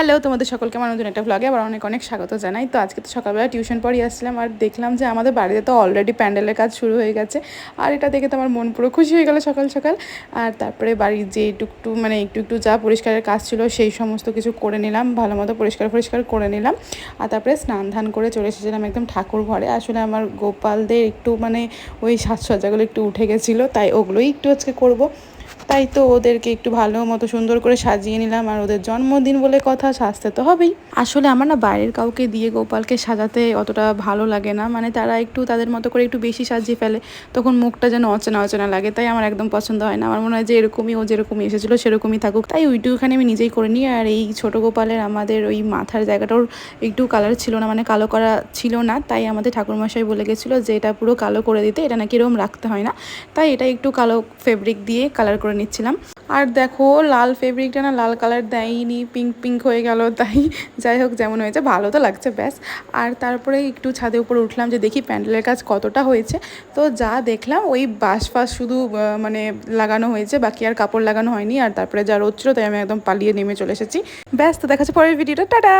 Hello, তোমাদের সকলকে আমার নতুন একটা ভ্লগে আবার অনেক অনেক স্বাগত জানাই। তো আজকে তো সকালবেলা টিউশন পড়িয়ে আসছিলাম আর দেখলাম যে আমাদের বাড়িতে তো অলরেডি প্যান্ডেলের কাজ শুরু হয়ে গেছে। আর এটা দেখে তো আমার মন পুরো খুশি হয়ে গেল সকাল সকাল। আর তারপরে বাড়ির যে একটু মানে একটু যা পরিষ্কারের কাজ ছিল সেই সমস্ত কিছু করে নিলাম, ভালো মতো পরিষ্কার করে নিলাম। আর তারপরে স্নান ধান করে চলে এসেছিলাম একদম ঠাকুর ঘরে। আসলে আমার গোপালদের একটু মানে ওই সাজসজ্জাগুলো একটু উঠে গেছিলো, তাই ওগুলোই একটু আজকে করবো। তাই তো ওদেরকে একটু ভালো মতো সুন্দর করে সাজিয়ে নিলাম। আর ওদের জন্মদিন বলে কথা, সাজতে তো হবেই। আসলে আমার না বাইরের কাউকে দিয়ে গোপালকে সাজাতে অতটা ভালো লাগে না, মানে তারা একটু তাদের মতো করে একটু বেশি সাজিয়ে ফেলে, তখন মুখটা যেন অচেনা অচেনা লাগে, তাই আমার একদম পছন্দ হয় না। আমার মনে হয় যে এরকমই ও যেরকমই এসেছিলো সেরকমই থাকুক, তাই ওইটুখানি আমি নিজেই করে নিই। আর এই ছোটো গোপালের আমাদের ওই মাথার জায়গাটার একটু কালার ছিল না, মানে কালো করা ছিল না, তাই আমাদের ঠাকুরমশাই বলে গেছিলো যে এটা পুরো কালো করে দিতে, এটা নাকি এরকম রাখতে হয় না, তাই এটা একটু কালো ফেব্রিক দিয়ে কালার করে নিচ্ছিলাম। আর দেখো লাল ফেব্রিকটা না লাল কালার দেয়নি, পিঙ্ক পিঙ্ক হয়ে গেল, তাই যাই হোক যেমন হয়েছে ভালো তো লাগছে ব্যাস। আর তারপরে একটু ছাদে উপরে উঠলাম যে দেখি প্যান্ডেলের কাজ কতটা হয়েছে। তো যা দেখলাম ওই বাঁশ ফাঁস শুধু মানে লাগানো হয়েছে, বাকি আর কাপড় লাগানো হয়নি। আর তারপরে যা রোদ ছিল তাই আমি একদম পালিয়ে নেমে চলে এসেছি। ব্যাস, তো দেখা যাচ্ছে পরের ভিডিওটা, টাটা।